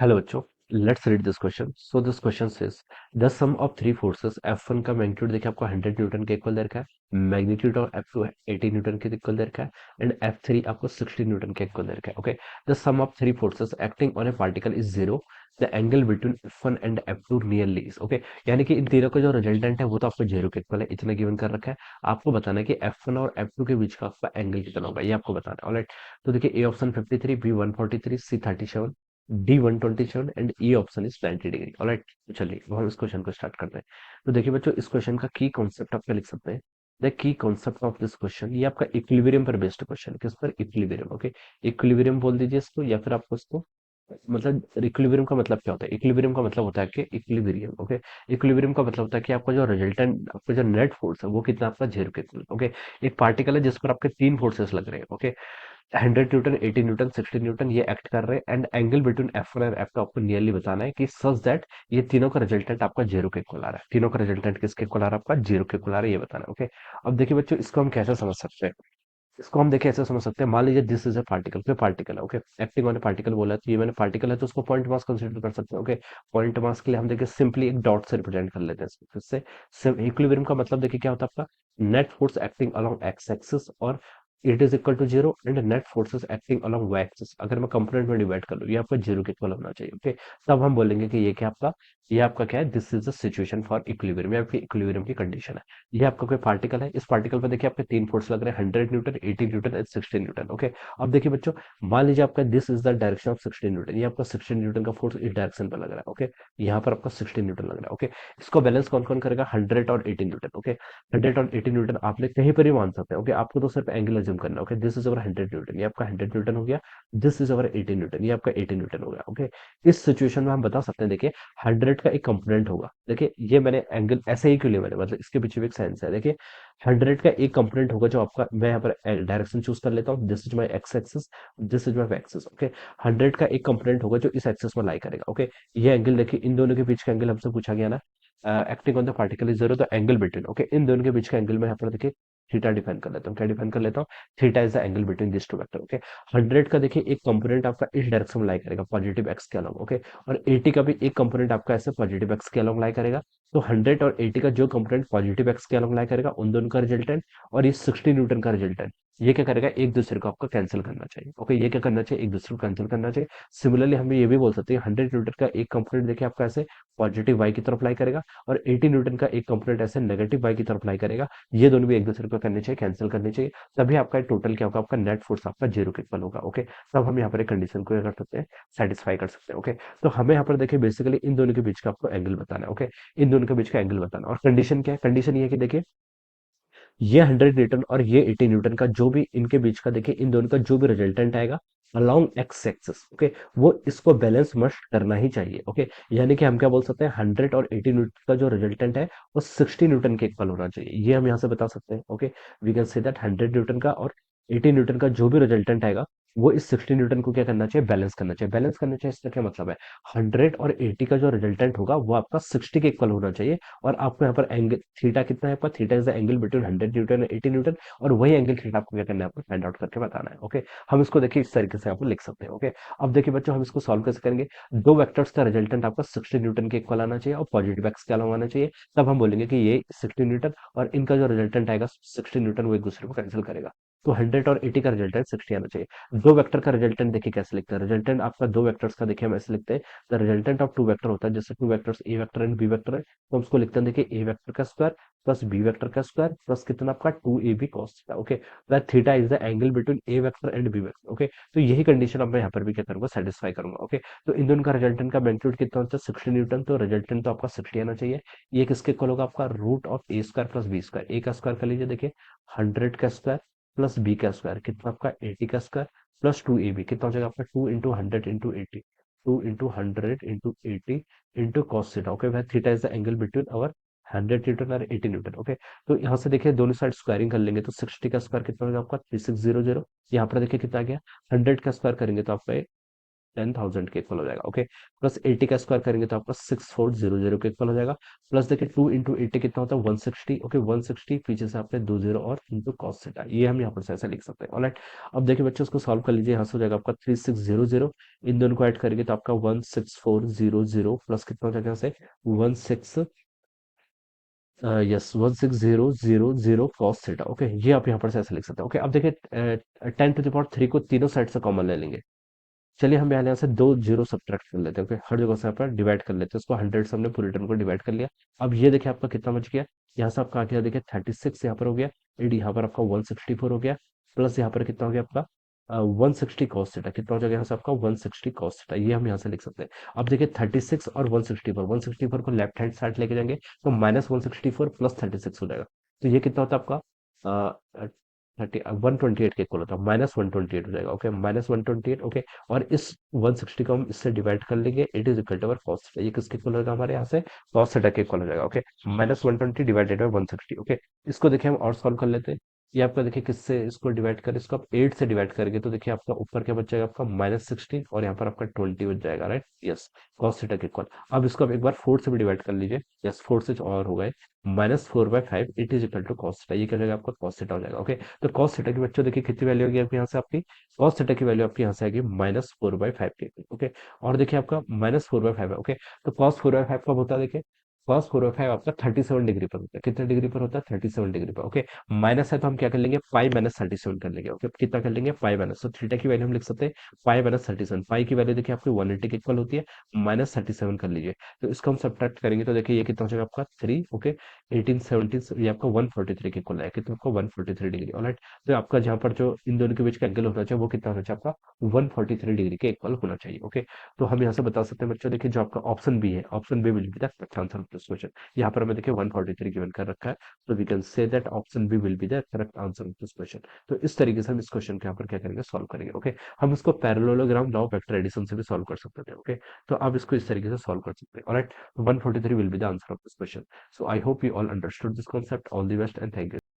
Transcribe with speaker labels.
Speaker 1: Hello बच्चों, let's read this question. So this question says the sum of three forces F1 का magnitude देखिए आपको 100 Newton के equal दे रखा है, मैग्नीट्यूड ऑफ F2 है 80 न्यूटन के इक्वल दे रखा है एंड F3 आपको 60 न्यूटन के इक्वल दे रखा है। Okay, the sum of three forces acting on a particle is zero, the angle between F1 and F2 nearly is. Okay, यानी कि इन तीनों का जो रिजल्टेंट है वो तो आपको जीरो के इक्वल है, इतना गिवन कर रखा है। आपको बताना है कि F1 और F2 के बीच का आपका एंगल कितना होगा, ये आपको बताना है। ऑलराइट, तो देखिए A option 53, B 143, C 37, D 127 and E option is 90 degree. Alright, तो चलिए अब हम इस क्वेश्चन को स्टार्ट करते हैं। तो देखिए बच्चों, इस क्वेश्चन का की कॉन्सेप्ट आप क्या लिख सकते हैं। The key concept of this question, ये आपका इक्विलिब्रियम पर बेस्ड क्वेश्चन, किस पर? इक्विलिब्रियम। ओके, इक्विलिब्रियम बोल दीजिए इसको, या फिर आपको इसको मतलब इक्विलिब्रियम का मतलब क्या होता है? इक्विलिब्रियम का मतलब होता है कि इक्विलिब्रियम। ओके, इक्विलिब्रियम का मतलब होता है कि आपका जो रिजल्टेंट, आपका जो नेट फोर्स है वो कितना आपका जीरो के इक्वल। ओके, एक पार्टिकल है जिस पर आपके तीन फोर्सेस लग रहे हैं। ओके, 100 न्यूटन, 80 न्यूटन, 60 न्यूटन, ये एक्ट कर रहे हैं एंड एंगल बिटवीन F1 और F2 आपको नियरली बताना है कि सच दैट ये तीनों का रिजल्टेंट आपका जीरो के इक्वल आ रहा है। तीनों का रिजल्टेंट किसके इक्वल आ रहा है? आपका जीरो के इक्वल आ रहा है, ये बताना है। ओके, अब देखिए बच्चों, इसको हम कैसे समझ सकते हैं? इसको हम देखिए ऐसे समझ सकते हैं, मान लीजिए दिस इज अ पार्टिकल, कोई पार्टिकल है। ओके, एक्टिंग ऑन पार्टिकल बोला है, तो ये मैंने पार्टिकल है तो उसको पॉइंट मास कंसीडर कर सकते हैं। ओके, पॉइंट मास के लिए हम देखिए सिंपली एक डॉट से रिप्रेजेंट कर लेते हैं इसको। फिर से इक्विलिब्रियम का मतलब देखिए क्या होता है आपका? Net force acting along X axis और it is equal to zero and net forces acting along Y axis, अगर मैं कंपोनेंट में डिवाइड कर लूँ, ये आपका जीरो के इक्वल होना चाहिए। ओके, तब हम बोलेंगे कि ये क्या आपका, ये आपका क्या है? This is the situation for equilibrium, ये आपकी इक्विलिब्रियम की कंडीशन है। ये आपका कोई पार्टिकल है, इस पार्टिकल पर देखिए आपके तीन फोर्स लग रहे हैं, 100 Newton, 80 Newton and 60 Newton. Okay, अब देखिए बच्चों, मान लीजिए आपका this is the direction of 60 Newton, ये आपका 60 न्यूटन का फोर्स इस डायरेक्शन पर लग रहा है। ओके, यहाँ पर आपका 60 न्यूटन लग रहा है। ओके, इसको बैलेंस कौन कौन करेगा? 100 और 80 न्यूटन। ओके, 100 और 80 न्यूटन आपने कहीं पर ही मान सकते हैं। ओके, आपको तो सिर्फ एंगल अज्यूम करना है। Okay, this is our 100 Newton, ये आपका 100 न्यूटन हो गया। दिस इज अवर 80 न्यूटन, ये आपका 80 न्यूटन हो गया। ओके, इस सिचुएशन में हम बता सकते हैं, देखिए 100 का एक कंपोनेंट होगा। देखिए ये मैंने एंगल ऐसे ही क्यों लिया मैंने, मतलब इसके पीछे भी एक साइंस है। देखिए 100 का एक कंपोनेंट होगा जो आपका, मैं यहाँ पर डायरेक्शन चूज कर लेता हूँ, this is my X axis, this is my Y axis. Okay, 100 का एक कंपोनेंट होगा जो इस एक्सिस में लाई करेगा। ओके, ये एंगल देखिए, इन दोनों के बीच का एंगल हमसे पूछा गया ना, acting on the particle is zero, तो एंगल बिटवीन। ओके, इन दोनों के बीच का एंगल मैं यहाँ पर देखिए थीटा डिफाइन कर लेता हूँ। क्या डिफाइन कर लेता हूँ? Theta is the angle between this two vector. Okay, 100 का देखिए एक कंपोनेंट आपका इस डायरेक्शन में लाई करेगा, पॉजिटिव एक्स के अलोंग। ओके, और 80 का भी एक कंपोनेंट आपका ऐसे पॉजिटिव एक्स के अलोंग लाई करेगा। तो 100 और 80 का जो कंपोनेंट पॉजिटिव एक्स के अलोंग लाई करेगा, उन दोनों का रिजल्टेंट और ये 60 न्यूटन का रिजल्टेंट, ये क्या करेगा? एक दूसरे को आपको कैंसिल करना चाहिए। ओके, ये क्या करना चाहिए? एक दूसरे को कैंसिल करना चाहिए। सिमिलरली हम ये भी बोल सकते हैं 100 न्यूटन का एक कंपोनेंट देखिए आपका ऐसे पॉजिटिव वाई की तरफ लाई करेगा और 80 न्यूटन का एक कंपोनेंट ऐसे नेगेटिव वाई की तरफ लाई करेगा। ये दोनों भी एक दूसरे को करने चाहिए, कैंसिल करने चाहिए। तभी आपका टोटल क्या होगा? आपका नेट फोर्स आपका जीरो के इक्वल होगा। ओके, तब हम यहाँ पर एक कंडीशन को कर सकते हैं, सेटिस्फाई कर सकते हैं। ओके, तो हमें यहाँ पर देखिए बेसिकली इन दोनों के बीच का आपको एंगल बताना है। ओके, इन दोनों के बीच का एंगल बताना, और कंडीशन क्या है? कंडीशन ये है कि देखिए ये 100 न्यूटन और ये 80 न्यूटन का जो भी इनके बीच का देखिए, इन दोनों का जो भी रिजल्टेंट आएगा अलोंग एक्स एक्सिस, ओके, वो इसको बैलेंस मस्ट करना ही चाहिए। ओके, यानी कि हम क्या बोल सकते हैं? 100 और 80 न्यूटन का जो रिजल्टेंट है वो 60 न्यूटन के इक्वल होना चाहिए, ये हम यहाँ से बता सकते हैं। Okay, we can say that 100 newton का और 80 न्यूटन का जो भी रिजल्टेंट आएगा वो इस 60 न्यूटन को क्या करना चाहिए? बैलेंस करना चाहिए। बैलेंस करना चाहिए, इसका क्या मतलब है? 100 और 80 का जो रिजल्टेंट होगा वो आपका 60 के इक्वल होना चाहिए। और आपको यहाँ पर एंगल थीटा कितना है आपका? Theta is the angle between 100 Newton and 80 Newton, और वही एंगल थीटा आपको क्या करना है? आपको फाइंड आउट करके बताना है। ओके, हम इसको देखिए इस तरीके से आपको लिख सकते हैं। ओके, अब देखिए बच्चों, हम इसको सॉल्व कैसे करेंगे? दो वेक्टर्स का रिजल्टेंट आपका 60 न्यूटन के इक्वल आना चाहिए और पॉजिटिव एक्स के अलावा आना चाहिए। तब हम बोलेंगे कि ये 60 न्यूटन और इनका जो रिजल्टेंट आएगा 60 न्यूटन, वो एक दूसरे को कैंसिल करेगा। तो 100 और 80 का रिजल्टेंट 60 आना चाहिए। दो वेक्टर का रिजल्टेंट देखिए कैसे लिखते हैं? रिजल्टेंट आपका दो वेक्टर्स का देखिए हम ऐसे लिखते हैं, the resultant of two vector होता है, जैसे two vectors A vector and B vector है, तो हम उसको लिखते हैं देखिए ए वेक्टर का स्क्वायर प्लस बी वेक्टर का स्क्वायर प्लस कितना आपका 2ab cos theta. Okay, where theta is the angle between A vector and B vector. Okay, तो यही कंडीशन अब मैं यहाँ पर भी क्या करूंगा? सेटिस्फाई करूंगा। ओके, तो इन दोनों का रिजल्टेंट का मैग्नीट्यूड कितना होता है? 60 न्यूटन, तो रिजल्टेंट तो आपका 60 आना चाहिए। ये किसके इक्वल होगा? आपका root of A square plus B square. A का स्क्वायर कर लीजिए, देखिए 100 का स्क्वायर प्लस बी का स्क्वायर कितना आपका? 80 का स्क्वायर प्लस 2ab कितना हो जाएगा आपका? 2 into 100 into 80, 2 into 100 into 80 into cos theta. Okay, वह theta is the angle between our 100 newton और 80 न्यूटन। ओके, तो यहाँ से देखिए दोनों साइड स्क्वायरिंग कर लेंगे तो 60 का स्क्वायर कितना होगा आपका? 3600। यहाँ पर देखिए कितना आ गया? 100 का स्क्वायर करेंगे तो आपका 10,000 के इक्वल हो जाएगा। ओके, प्लस 80 का स्क्वायर करेंगे तो आपका 6400 के इक्वल हो जाएगा। प्लस देखिए 2 इंटू 80 कितना होता है 160। ओके, 160 पीछे से आपने 20 और इंटू कॉस थीटा, ये हम यहाँ पर से ऐसा लिख सकते हैं। ऑलराइट, अब देखिए बच्चों उसको सॉल्व कर लीजिए। यहाँ से हो जाएगा आपका 3600, इन दोनों को ऐड करेंगे तो आपका 16400 प्लस कितना हो जाएगा यहाँ से 16 यस 16000 कॉस थीटा। ओके, ये आप यहाँ पर से ऐसे लिख सकते हैं। ओके, अब देखिए 10 टू द पावर 3 को तीनों साइड से कॉमन ले लेंगे। चलिए हम यहाँ से दो जीरो सब्ट्रैक्ट कर लेते हैं। ओके, हर जगह से यहाँ पर डिवाइड कर लेते हैं उसको, 100 से हमने पूरे टर्म को डिवाइड कर लिया। अब ये देखिए आपका कितना बच गया, यहाँ से आपका आ गया देखिए 36 यहाँ पर हो गया, एडी यहाँ पर आपका 164 हो गया, प्लस यहाँ पर कितना हो गया आपका 160 कॉस थीटा, कितना हो जाएगा यहाँ से आपका 160 कॉस थीटा, ये हम यहाँ से लिख सकते हैं। अब देखिए 36 और 164 को लेफ्ट हैंड साइड लेके जाएंगे तो -164 प्लस 36 हो जाएगा। तो ये कितना होता है आपका 128 के इक्वल होता है, -128 हो जाएगा। ओके, -128। ओके, और इस 160 को हम इससे डिवाइड कर लेंगे, it is equal to our cos theta, ये किसके इक्वल होगा हमारे यहाँ से कॉस थीटा के इक्वल हो जाएगा। Okay, -120 divided by 160। ओके, इसको देखिए हम और सॉल्व कर लेते हैं। ये आपका देखिए किससे इसको डिवाइड करें, इसको आप 8 से डिवाइड करेंगे तो देखिए आपका ऊपर क्या बच जाएगा आपका -16 और यहाँ पर आपका 20 बच जाएगा। राइट, यस, कॉस थीटा के इक्वल। अब इसको आप एक बार 4 से भी डिवाइड कर लीजिए। यस, 4 से और हो गए -4/5, it is equal to cos theta, ये क्या हो जाएगा आपका कॉस थीटा हो जाएगा। ओके, तो कॉस थीटा की बच्चों देखिए कितनी वैल्यू होगी आपके यहाँ से, आपकी कॉस थीटा की वैल्यू आपके यहाँ से आएगी -4/5 के। ओके, और देखिए आपका -4/5 है। ओके, तो cos 4/5 कब होता है, देखिए cos 4/5 आपका 37 डिग्री पर होता है। कितने डिग्री पर होता है 37 डिग्री पर। ओके, माइनस है तो हम क्या कर लेंगे पाई -37 कर लेंगे। ओके, कितना कर लेंगे पाई माइनस, तो थीटा की वैल्यू हम लिख सकते हैं पाई -37। पाई की वैल्यू देखिए आपकी 180 के इक्वल होती है, -37 कर लीजिए। तो इसको हम सब्ट्रैक्ट करेंगे तो देखिए ये कितना हो जाएगा आपका 3। ओके, 18 17 ये आपका 143 के इक्वल आएगा, कितना आपका 143 डिग्री। ऑलराइट, तो आपका जहाँ पर जो इन दोनों के बीच का एंगल होना चाहिए वो कितना होना चाहिए आपका 143 डिग्री के इक्वल होना चाहिए। ओके, तो हम यहाँ से बता सकते हैं बच्चों, देखिए जो आपका ऑप्शन बी है, option B will be the correct answer of this question. यहाँ पर हमें देखिए 143 गिवन कर रखा है, तो we can say that option B will be the correct answer of this question. तो इस तरीके से हम इस क्वेश्चन के यहाँ पर क्या करेंगे सॉल्व करेंगे। ओके, हम इसको parallelogram law of vector addition से भी सॉल्व कर सकते थे। ओके, तो आप इसको इस तरीके से सॉल्व कर सकते हैं। Alright, 143 will be the answer of this question. So I hope you all understood this concept. All the best and thank you.